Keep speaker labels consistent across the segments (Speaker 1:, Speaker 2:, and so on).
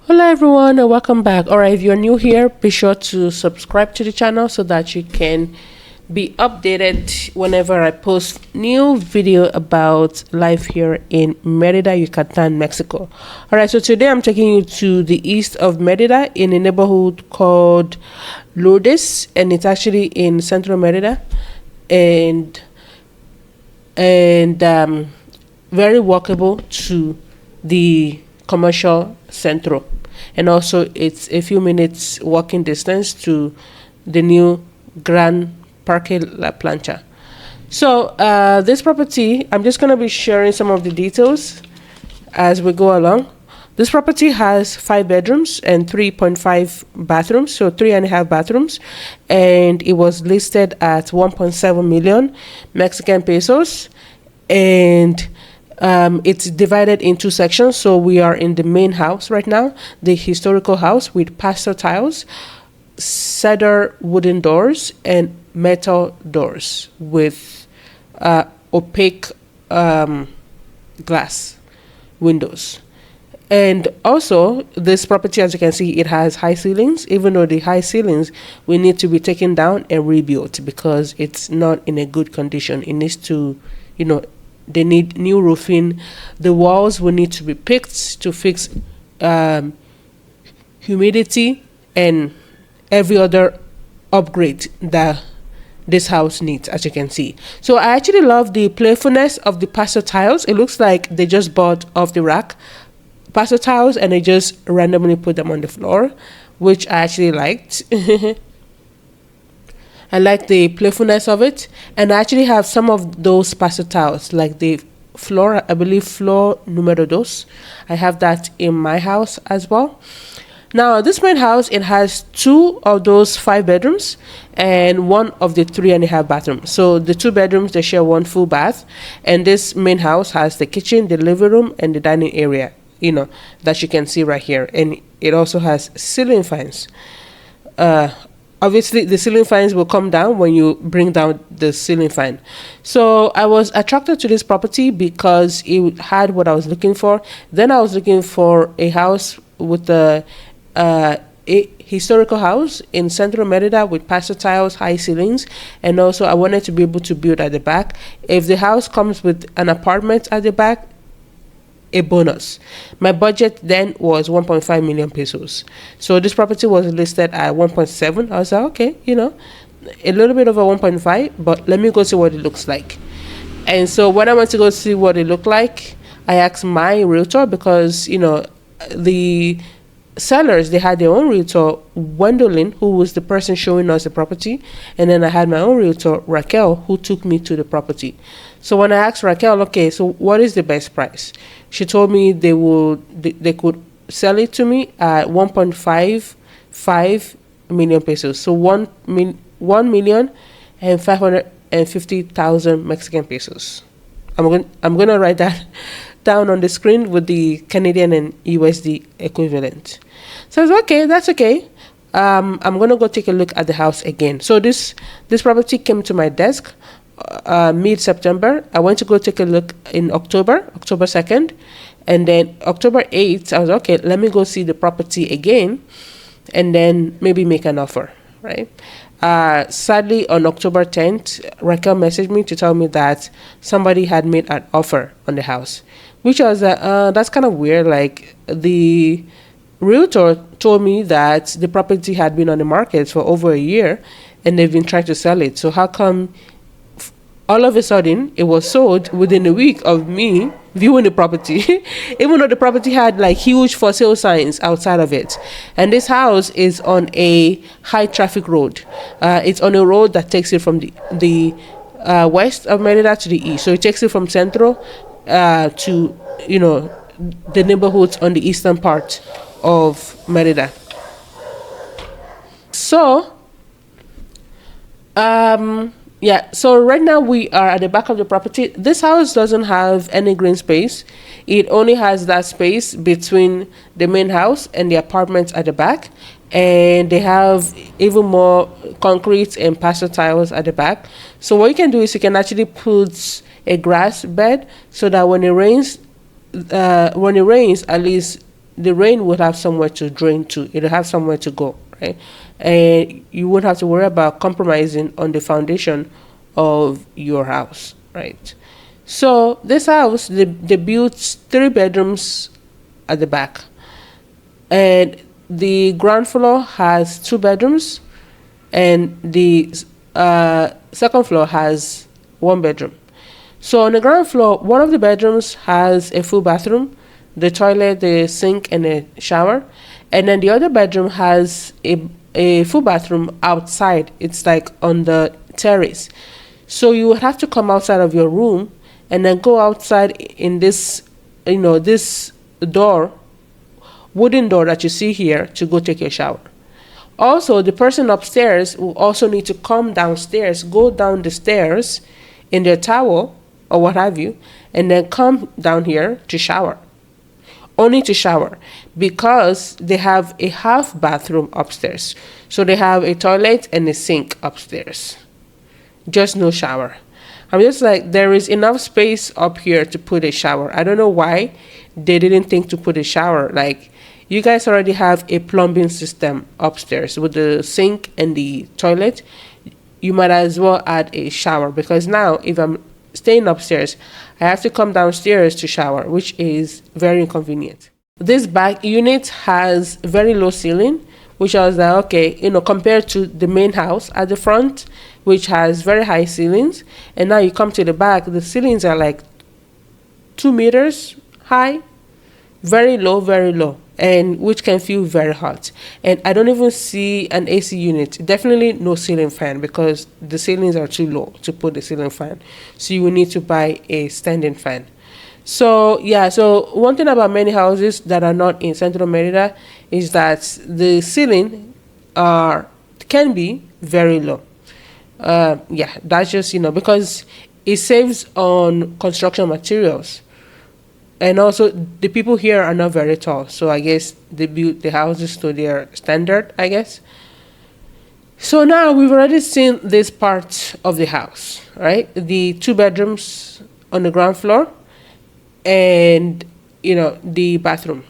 Speaker 1: Hello everyone and welcome back. Alright, if you're new here, be sure to subscribe to the channel so that you can be updated whenever I post new video about life here in Merida, Yucatan, Mexico. Alright, so today I'm taking you to the east of Merida in a neighborhood called Lourdes, and it's actually in Centro Merida, and very walkable to the commercial Centro, and also it's a few minutes walking distance to the new Grand Parque La Plancha. So this property, I'm just going to be sharing some of the details as we go along. This property has 5 bedrooms and 3.5 bathrooms, so 3.5 bathrooms, and it was listed at 1.7 million Mexican pesos, and it's divided into sections. So we are in the main house right now, the historical house with pastel tiles, cedar wooden doors, and metal doors with opaque glass windows. And also, this property, as you can see, it has high ceilings. Even though the high ceilings will need to be taken down and rebuilt because it's not in a good condition. It needs to, they need new roofing. The walls will need to be picked to fix humidity and every other upgrade that this house needs, as you can see. So I actually love the playfulness of the pastel tiles. It looks like they just bought off the rack pastel tiles and they just randomly put them on the floor, which I actually liked. I like the playfulness of it, and I actually have some of those pastel tiles, like the floor, I believe floor numero dos. I have that in my house as well. Now, this main house, it has 2 of those 5 bedrooms and 1 of the 3.5 bathrooms. So the 2 bedrooms, they share 1 full bath, and this main house has the kitchen, the living room, and the dining area, that you can see right here. And it also has ceiling fans. Obviously, the ceiling fans will come down when you bring down the ceiling fan. So I was attracted to this property because it had what I was looking for. Then I was looking for a house with a historical house in Centro Merida with pastel tiles, high ceilings, and also I wanted to be able to build at the back. If the house comes with an apartment at the back, a bonus. My budget then was 1.5 million pesos. So this property was listed at 1.7. I was like, okay, a little bit over 1.5, but let me go see what it looks like. And so when I went to go see what it looked like, I asked my realtor because, the sellers, they had their own realtor, Gwendolyn, who was the person showing us the property, and then I had my own realtor, Raquel, who took me to the property. So when I asked Raquel, okay, so what is the best price? She told me they could sell it to me at 1.55 million pesos. So 1,550,000 Mexican pesos. I'm gonna write that down on the screen with the Canadian and USD equivalent. So I was okay, that's okay. I'm gonna go take a look at the house again. So this property came to my desk mid-September. I went to go take a look in October 2nd, and then October 8th, I was okay, let me go see the property again and then maybe make an offer, right? Sadly, on October 10th, Raquel messaged me to tell me that somebody had made an offer on the house, which was that's kind of weird. Like, the realtor told me that the property had been on the market for over a year and they've been trying to sell it. So how come all of a sudden it was sold within a week of me viewing the property, even though the property had like huge for sale signs outside of it? And this house is on a high traffic road. It's on a road that takes it from the west of Merida to the east. So it takes it from Centro to the neighborhoods on the eastern part of Merida. So so right now we are at the back of the property. This house doesn't have any green space. It only has that space between the main house and the apartments at the back, and they have even more concrete and pastel tiles at the back. So what you can do is you can actually put a grass bed so that when it rains, at least the rain would have somewhere to drain to. It'll have somewhere to go, right? And you won't have to worry about compromising on the foundation of your house, right? So this house, they built 3 bedrooms at the back, and the ground floor has 2 bedrooms, and the second floor has 1 bedroom. So on the ground floor, one of the bedrooms has a full bathroom, the toilet, the sink, and a shower, and then the other bedroom has a full bathroom outside. It's like on the terrace. So you would have to come outside of your room and then go outside in this, this door, wooden door that you see here, to go take your shower. Also, the person upstairs will also need to come downstairs, go down the stairs in their towel or what have you, and then come down here to shower. Only to shower, because they have a half bathroom upstairs. So they have a toilet and a sink upstairs. Just no shower. I'm just like, there is enough space up here to put a shower. I don't know why they didn't think to put a shower. Like, you guys already have a plumbing system upstairs with the sink and the toilet. You might as well add a shower, because now if I'm staying upstairs, I have to come downstairs to shower, which is very inconvenient. This back unit has very low ceiling, which I was like, okay, compared to the main house at the front, which has very high ceilings, and now you come to the back, the ceilings are like 2 meters high, very low, and which can feel very hot. And I don't even see an AC unit, definitely no ceiling fan, because the ceilings are too low to put the ceiling fan. So you will need to buy a standing fan. So yeah, so one thing about many houses that are not in Centro Merida is that the ceiling can be very low. Yeah, that's just, because it saves on construction materials. And also, the people here are not very tall, so I guess they built the houses to their standard, I guess. So now we've already seen this part of the house, right? The 2 bedrooms on the ground floor, and the bathroom.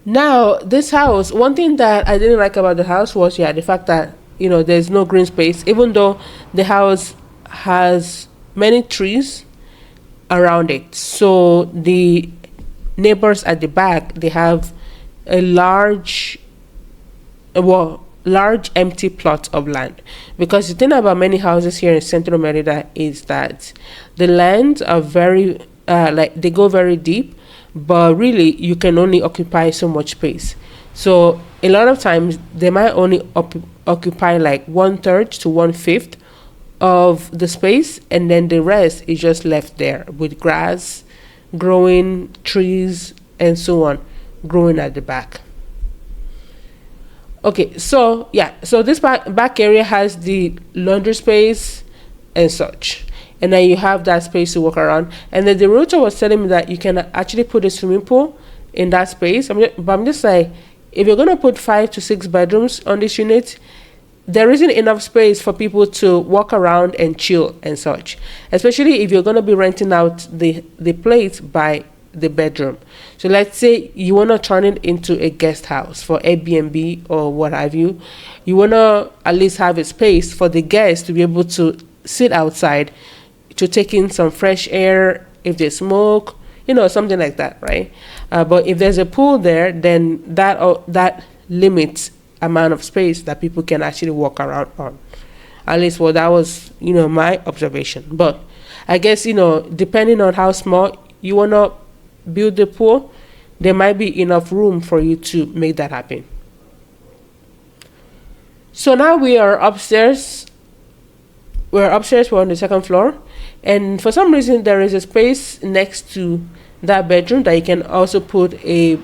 Speaker 1: Now, this house, one thing that I didn't like about the house was, the fact that there's no green space, even though the house has many trees around it. So the neighbors at the back, they have a large empty plot of land, because the thing about many houses here in Centro Merida is that the lands are very they go very deep, but really you can only occupy so much space. So a lot of times they might only occupy like 1/3 to 1/5 of the space, and then the rest is just left there with grass growing, trees, and so on growing at the back. Okay, so so this back area has the laundry space and such, and then you have that space to walk around. And then the realtor was telling me that you can actually put a swimming pool in that space. But I'm just like, if you're gonna put 5 to 6 bedrooms on this unit, there isn't enough space for people to walk around and chill and such, especially if you're going to be renting out the place by the bedroom. So let's say you want to turn it into a guest house for Airbnb or what have you. You want to at least have a space for the guests to be able to sit outside, to take in some fresh air if they smoke, something like that, right? But if there's a pool there, then that limits amount of space that people can actually walk around on. At least, well, that was my observation. But I guess depending on how small you want to build the pool, there might be enough room for you to make that happen. So now we are upstairs. We're on the second floor, and for some reason there is a space next to that bedroom that you can also put a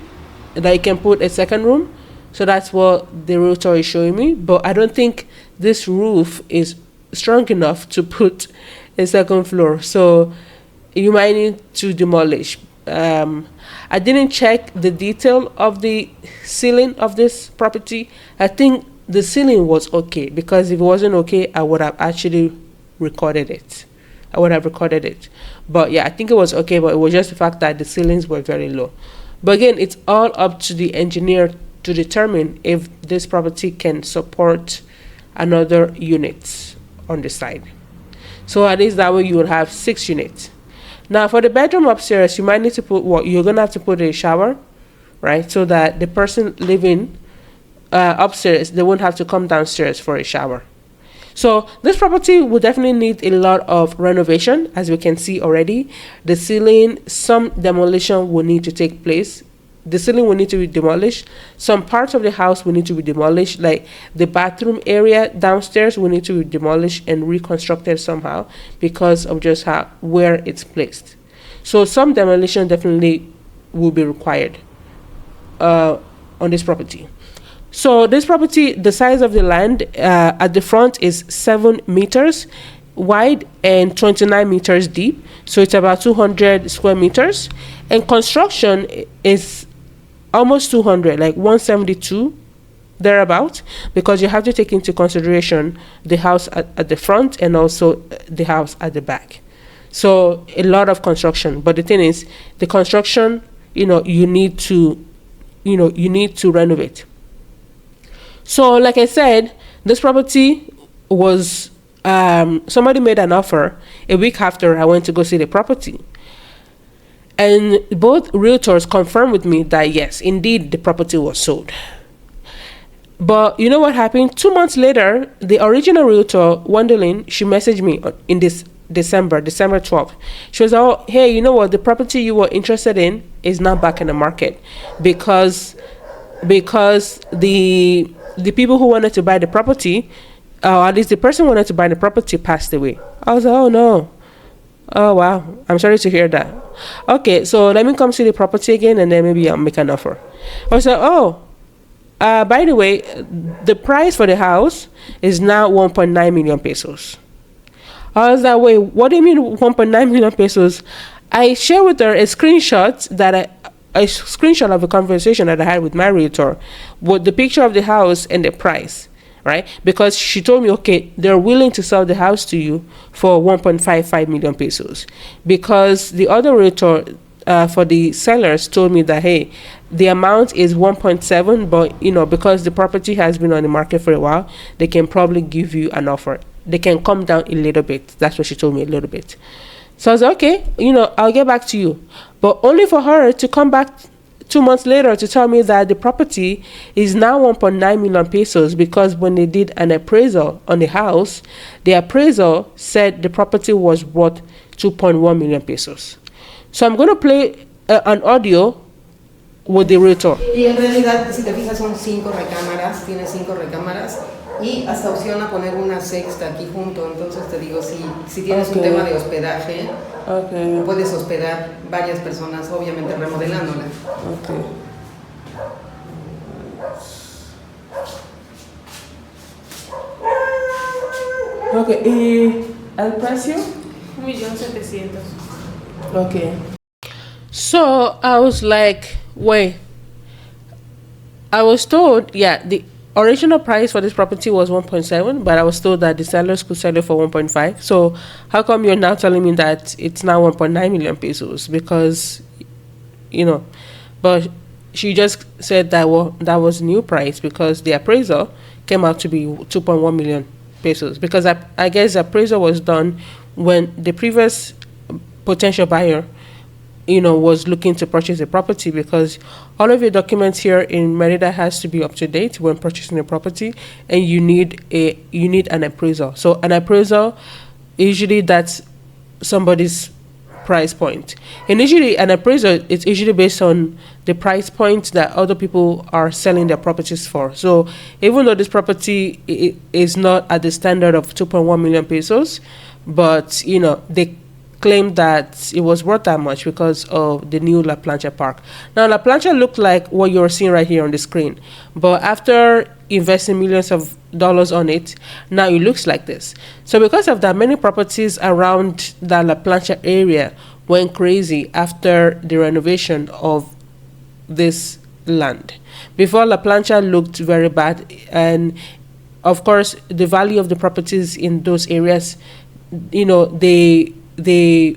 Speaker 1: second room. So that's what the realtor is showing me. But I don't think this roof is strong enough to put a second floor. So you might need to demolish. I didn't check the detail of the ceiling of this property. I think the ceiling was okay, because if it wasn't okay, I would have actually recorded it. But yeah, I think it was okay, but it was just the fact that the ceilings were very low. But again, it's all up to the engineer to determine if this property can support another unit on the side. So at least that way you will have 6 units. Now for the bedroom upstairs, you might need to put you're gonna have to put a shower, right? So that the person living upstairs, they won't have to come downstairs for a shower. So this property will definitely need a lot of renovation, as we can see already. The ceiling, some demolition will need to take place. The ceiling will need to be demolished. Some parts of the house will need to be demolished, like the bathroom area downstairs will need to be demolished and reconstructed somehow because of just where it's placed. So some demolition definitely will be required on this property. So this property, the size of the land at the front is 7 meters wide and 29 meters deep. So it's about 200 square meters. And construction is almost 200, like 172 thereabout, because you have to take into consideration the house at the front and also the house at the back. So a lot of construction. But the thing is, the construction, you need to renovate. So like I said, this property was, somebody made an offer a week after I went to go see the property. And both realtors confirmed with me that yes, indeed, the property was sold. But you know what happened? 2 months later, the original realtor, Wendolyn, she messaged me in this December 12th. She was, oh, hey, you know what? The property you were interested in is now back in the market because the people who wanted to buy the property, or at least the person who wanted to buy the property, passed away. I was like, oh no. Oh wow, I'm sorry to hear that. Okay, so let me come see the property again and then maybe I'll make an offer. I was like, oh, by the way, the price for the house is now 1.9 million pesos. I was like, wait, what do you mean 1.9 million pesos? I shared with her a screenshot of a conversation that I had with my realtor with the picture of the house and the price, right? Because she told me, okay, they're willing to sell the house to you for 1.55 million pesos. Because the other realtor for the sellers told me that, hey, the amount is 1.7, but because the property has been on the market for a while, they can probably give you an offer. They can come down a little bit. That's what she told me, a little bit. So I was like, okay, I'll get back to you. But only for her to come back 2 months later to tell me that the property is now 1.9 million pesos because when they did an appraisal on the house, the appraisal said the property was worth 2.1 million pesos. So I'm going to play an audio with the realtor.
Speaker 2: Y en realidad, si te fijas, son 5 recámaras, tiene 5 recámaras y hasta opción a poner una sexta aquí junto. Entonces te digo, si tienes un tema de hospedaje, puedes hospedar varias personas, obviamente remodelándola.
Speaker 1: Okay, ¿y el precio?
Speaker 3: 1.700.000.
Speaker 1: Okay. So I was like, wait. I was told, the original price for this property was 1.7, but I was told that the sellers could sell it for 1.5. So how come you're now telling me that it's now 1.9 million pesos? Because, but she just said that that was new price because the appraisal came out to be 2.1 million pesos. Because I guess the appraisal was done when the previous potential buyer was looking to purchase a property, because all of your documents here in Merida has to be up to date when purchasing a property, and you need an appraisal. So an appraisal, usually that's somebody's price point. And usually an appraisal, it's usually based on the price point that other people are selling their properties for. So even though this property is not at the standard of 2.1 million pesos, but they claimed that it was worth that much because of the new La Plancha Park. Now, La Plancha looked like what you're seeing right here on the screen, but after investing millions of dollars on it, now it looks like this. So because of that, many properties around the La Plancha area went crazy after the renovation of this land. Before, La Plancha looked very bad, and of course, the value of the properties in those areas, they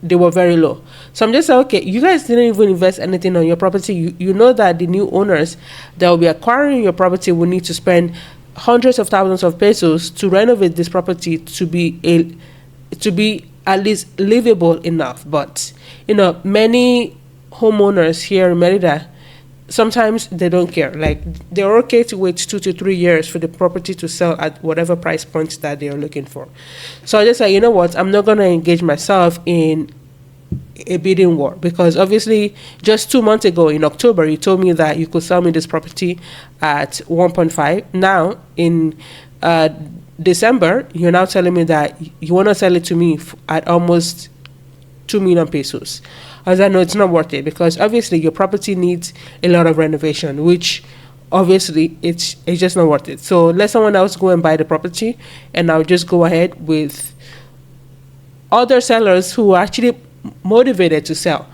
Speaker 1: they were very low. So I'm just like, okay, you guys didn't even invest anything on your property. You know that the new owners that will be acquiring your property will need to spend hundreds of thousands of pesos to renovate this property to be at least livable enough. But many homeowners here in Merida, sometimes they don't care. Like, they're okay to wait 2 to 3 years for the property to sell at whatever price point that they're looking for. So I just say, you know what, I'm not going to engage myself in a bidding war, because obviously just 2 months ago in October you told me that you could sell me this property at 1.5. Now in December you're now telling me that you want to sell it to me at almost 2 million pesos. As I know, it's not worth it, because obviously your property needs a lot of renovation, which obviously it's just not worth it. So let someone else go and buy the property, and I'll just go ahead with other sellers who are actually motivated to sell.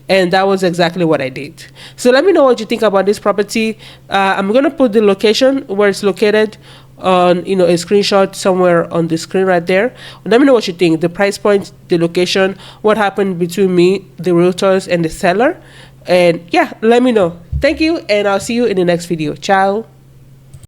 Speaker 1: And that was exactly what I did. So let me know what you think about this property. I'm going to put the location where it's located on a screenshot somewhere on the screen right there. Let me know what you think, the price point, the location, what happened between me, the realtors, and the seller. And yeah, let me know. Thank you, and I'll see you in the next video. Ciao.